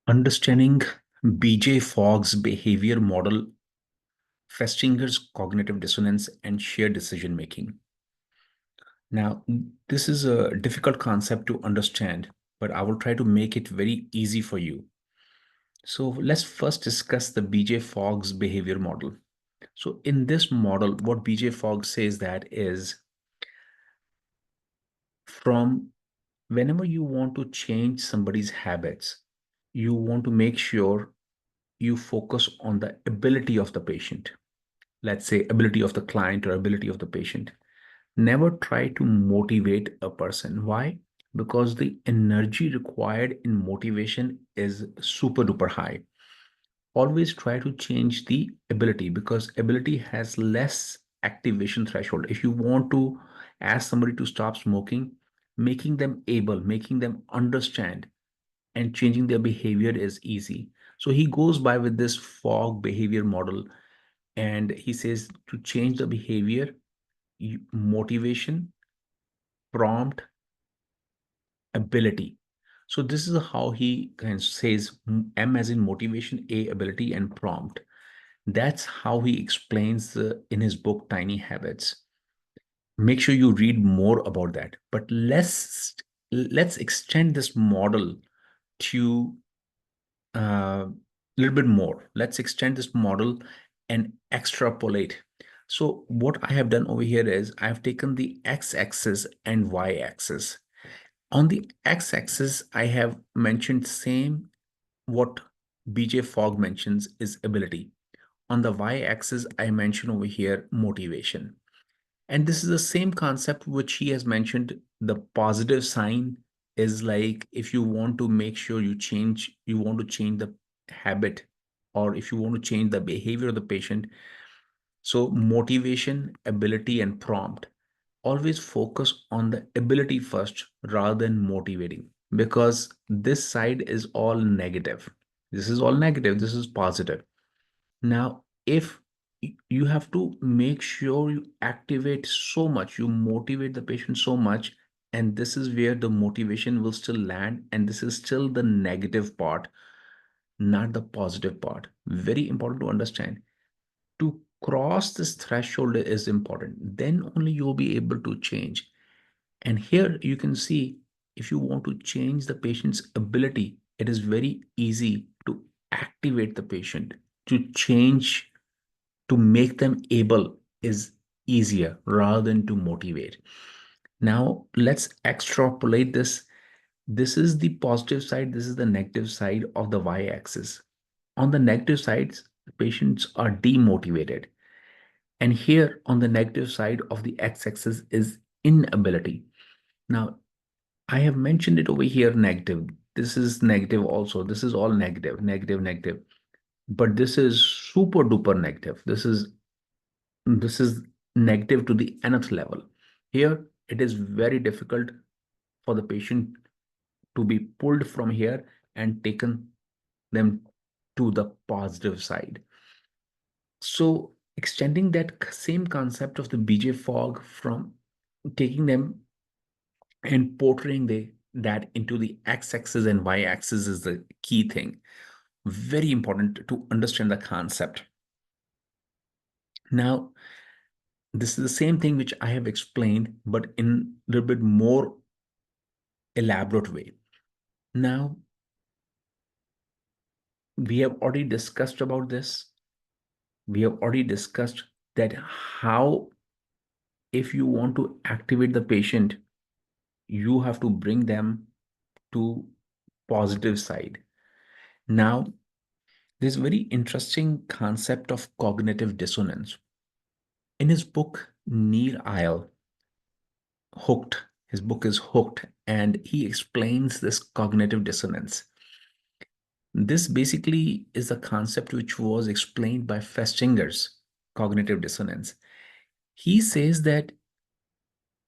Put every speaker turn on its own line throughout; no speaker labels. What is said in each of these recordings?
Understanding BJ Fogg's behavior model, Festinger's cognitive dissonance, and shared decision making. Now, this is a difficult concept to understand, but I will try to make it very easy for you. So let's first discuss the BJ Fogg's behavior model. So in this model, what BJ Fogg says that is from whenever you want to change somebody's habits, you want to make sure you focus on the ability of the patient. Let's say ability of the client or ability of the patient. Never try to motivate a person. Why? Because the energy required in motivation is super duper high. Always try to change the ability because ability has less activation threshold. If you want to ask somebody to stop smoking, making them able, making them understand, and changing their behavior is easy. So he goes by with this fog behavior model, and he says to change the behavior, motivation, prompt, ability. So this is how he kind of says M as in motivation, A ability, and prompt. That's how he explains in his book Tiny Habits. Make sure you read more about that. But let's extend this model to a little bit more. Let's extend this model and extrapolate. So what I have done over here is I've taken the x-axis and y-axis. On the x-axis, I have mentioned same what BJ Fogg mentions is ability. On the y-axis, I mention over here motivation. And this is the same concept which he has mentioned. The positive sign is like if you want to make sure you want to change the habit, or if you want to change the behavior of the patient. So motivation, ability, and prompt. Always focus on the ability first rather than motivating, because this side is all negative. This is all negative. This is positive. Now, if you have to make sure you activate so much, you motivate the patient so much, and this is where the motivation will still land, and this is still the negative part, not the positive part. Very important to understand. To cross this threshold is important. Then only you'll be able to change. And here you can see if you want to change the patient's ability, it is very easy to activate the patient. To change, to make them able is easier rather than to motivate. Now let's extrapolate this. This is the positive side, this is the negative side of the y-axis. On the negative sides, the patients are demotivated. And here on the negative side of the x-axis is inability. Now, I have mentioned it over here negative. This is negative also. This is all negative, negative, negative. But this is super duper negative. This is negative to the nth level. Here, it is very difficult for the patient to be pulled from here and taken them to the positive side. So extending that same concept of the BJ Fogg from taking them and portraying that into the x-axis and y-axis is the key thing. Very important to understand the concept. Now, this is the same thing which I have explained, but in a little bit more elaborate way. Now, we have already discussed about this. We have already discussed that how, if you want to activate the patient, you have to bring them to positive side. Now, there's a very interesting concept of cognitive dissonance. In his book, Neil Isle, Hooked, his book is Hooked, and he explains this cognitive dissonance. This basically is a concept which was explained by Festinger's cognitive dissonance. He says that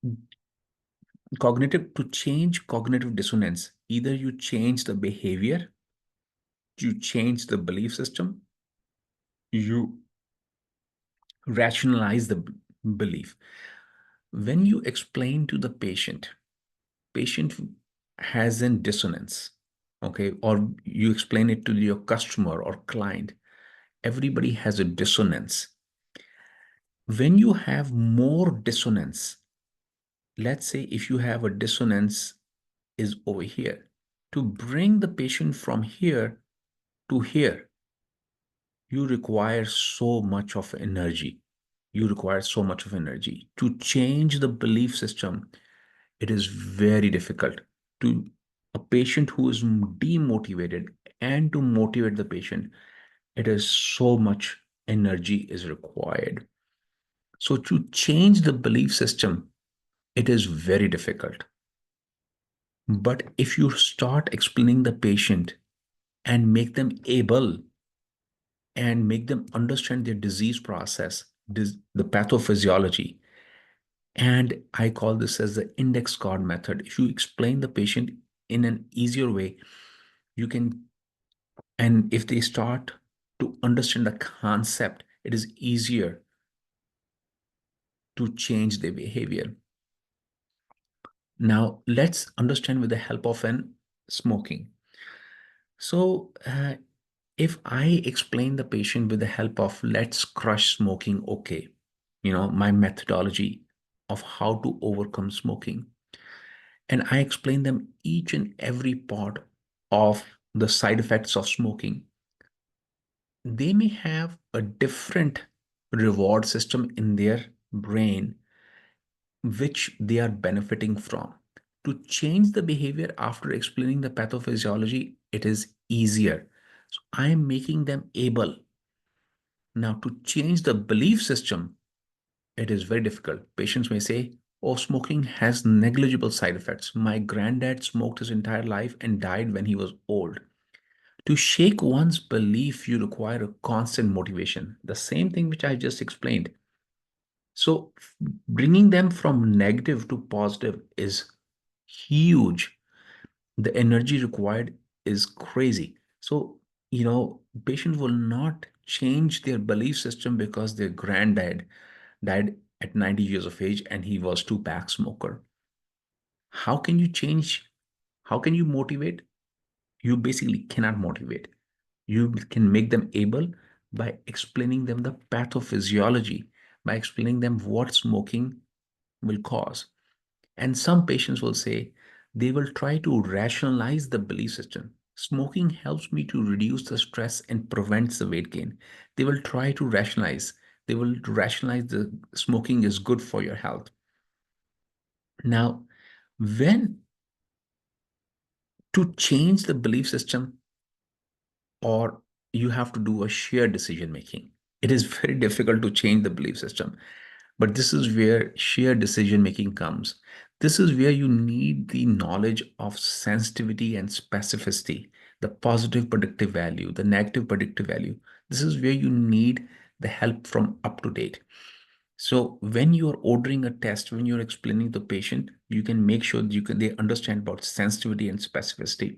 to change cognitive dissonance, either you change the behavior, you change the belief system, you rationalize the belief. When you explain to the patient has a dissonance. okay, or you explain it to your customer or client, everybody has a dissonance. When you have more dissonance, let's say if you have a dissonance is over here, to bring the patient from here to here, you require so much of energy. You require so much of energy. To change the belief system, it is very difficult. To a patient who is demotivated and to motivate the patient, it is so much energy is required. So to change the belief system, it is very difficult. But if you start explaining the patient and make them able and make them understand their disease process, the pathophysiology, and I call this as the index card method. If you explain the patient in an easier way, you can, and if they start to understand the concept, it is easier to change their behavior. Now, let's understand with the help of an smoking. So, if I explain the patient with the help of let's crush smoking, okay, my methodology of how to overcome smoking, and I explain them each and every part of the side effects of smoking, they may have a different reward system in their brain which they are benefiting from. To change the behavior after explaining the pathophysiology, it is easier. So I am making them able. Now, to change the belief system, it is very difficult. Patients may say, oh, smoking has negligible side effects. My granddad smoked his entire life and died when he was old. To shake one's belief, you require a constant motivation. The same thing which I just explained. So bringing them from negative to positive is huge. The energy required is crazy. So, patients will not change their belief system because their granddad died at 90 years of age and he was two-pack smoker. How can you change? How can you motivate? You basically cannot motivate. You can make them able by explaining them the pathophysiology, by explaining them what smoking will cause. And some patients will say they will try to rationalize the belief system. Smoking helps me to reduce the stress and prevents the weight gain. They will try to rationalize. They will rationalize the smoking is good for your health. Now, when to change the belief system, or you have to do a shared decision making. It is very difficult to change the belief system, but this is where shared decision making comes. This is where you need the knowledge of sensitivity and specificity, the positive predictive value, the negative predictive value. This is where you need the help from up to date. So when you're ordering a test, when you're explaining to the patient, you can make sure that they understand about sensitivity and specificity.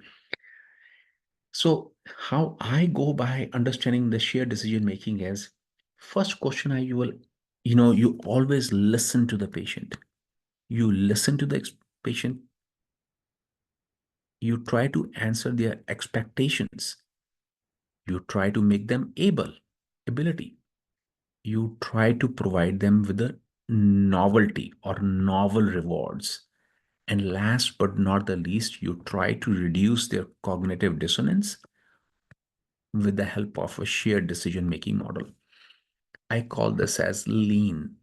So how I go by understanding the shared decision making is, first question you will, you always listen to the patient. You listen to the patient. You try to answer their expectations. You try to make them ability. You try to provide them with a novelty or novel rewards. And last but not the least, you try to reduce their cognitive dissonance with the help of a shared decision making model. I call this as lean.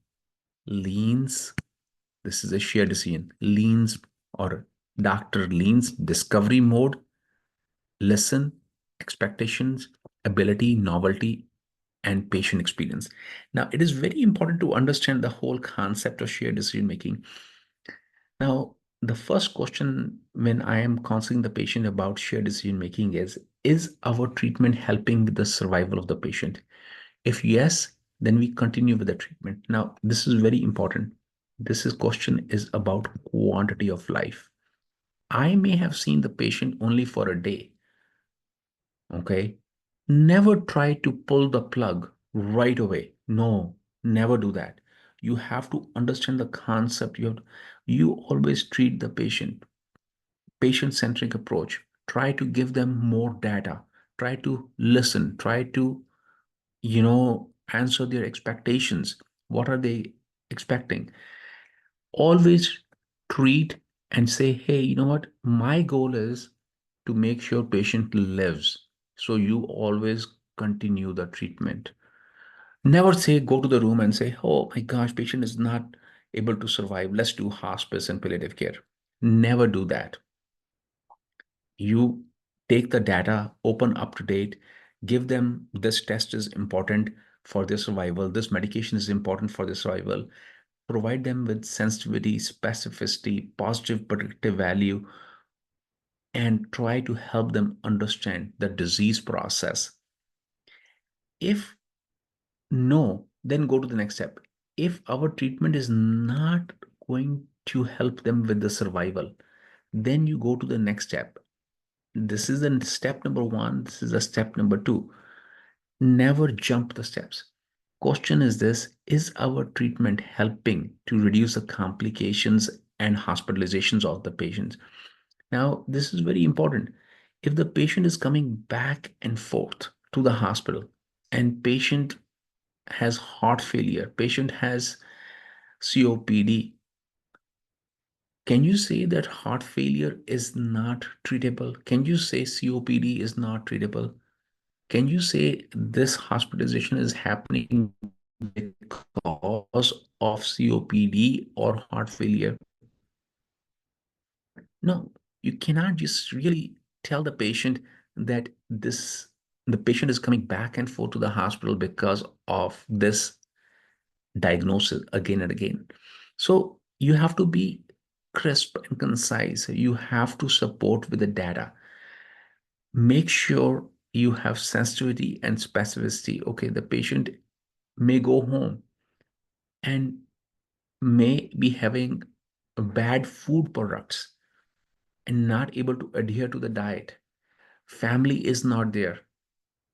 Leans, this is a shared decision. Leans or Dr. Lean's discovery mode, listen, expectations, ability, novelty, and patient experience. Now, it is very important to understand the whole concept of shared decision making. Now, the first question when I am counseling the patient about shared decision making is our treatment helping with the survival of the patient? If yes, then we continue with the treatment. Now, this is very important. This question is about quantity of life. I may have seen the patient only for a day. Okay. Never try to pull the plug right away. No, never do that. You have to understand the concept. You always treat the patient centric approach. Try to give them more data. Try to listen. Try to, answer their expectations. What are they expecting? Always treat and say, hey, you know what? My goal is to make sure patient lives. So you always continue the treatment. Never say, go to the room and say, oh my gosh, patient is not able to survive. Let's do hospice and palliative care. Never do that. You take the data, open up to date, give them this test is important for their survival, this medication is important for their survival, provide them with sensitivity, specificity, positive predictive value, and try to help them understand the disease process. If no, then go to the next step. If our treatment is not going to help them with the survival, then you go to the next step. This is the step number one. This is the step number two. Never jump the steps. Question is this: is our treatment helping to reduce the complications and hospitalizations of the patients? Now, this is very important. If the patient is coming back and forth to the hospital and patient has heart failure, patient has COPD, can you say that heart failure is not treatable? Can you say COPD is not treatable? Can you say this hospitalization is happening because of COPD or heart failure? No, you cannot just really tell the patient that the patient is coming back and forth to the hospital because of this diagnosis again and again. So you have to be crisp and concise. You have to support with the data. Make sure you have sensitivity and specificity. Okay, the patient may go home and may be having bad food products and not able to adhere to the diet. Family is not there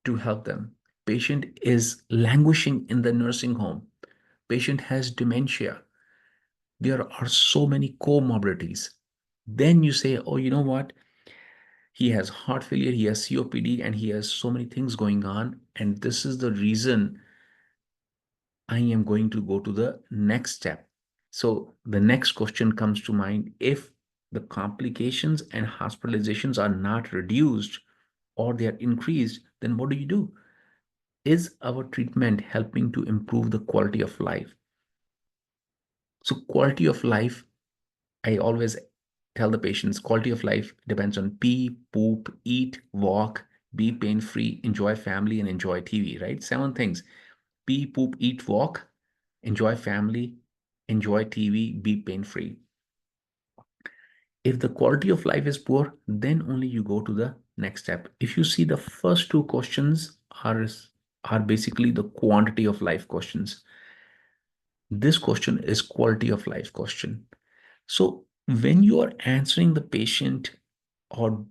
to help them. Patient is languishing in the nursing home. Patient has dementia. There are so many comorbidities. Then you say, oh, you know what? He has heart failure, he has COPD, and he has so many things going on. And this is the reason I am going to go to the next step. So the next question comes to mind. If the complications and hospitalizations are not reduced or they are increased, then what do you do? Is our treatment helping to improve the quality of life? So quality of life, I always tell the patients, quality of life depends on pee, poop, eat, walk, be pain-free, enjoy family, and enjoy TV, right? 7 things. Pee, poop, eat, walk, enjoy family, enjoy TV, be pain-free. If the quality of life is poor, then only you go to the next step. If you see, the first two questions are basically the quantity of life questions. This question is quality of life question. So when you are answering the patient or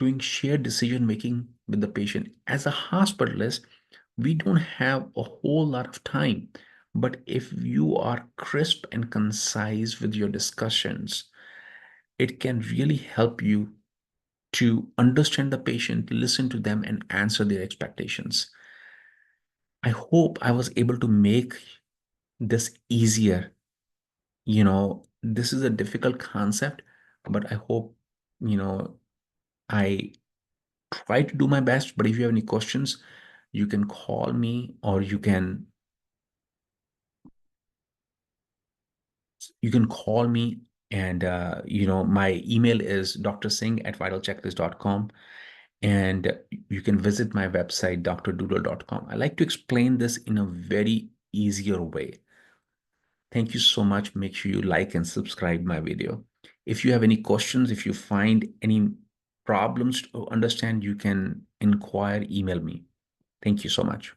doing shared decision making with the patient, as a hospitalist, we don't have a whole lot of time. But if you are crisp and concise with your discussions, it can really help you to understand the patient, listen to them, and answer their expectations. I hope I was able to make this easier. This is a difficult concept, but I hope, I try to do my best. But if you have any questions, you can call me, or you can call me. And my email is drsingh@vitalchecklist.com. And you can visit my website, drdoodle.com. I like to explain this in a very easier way. Thank you so much. Make sure you like and subscribe my video. If you have any questions, if you find any problems to understand, you can inquire, email me. Thank you so much.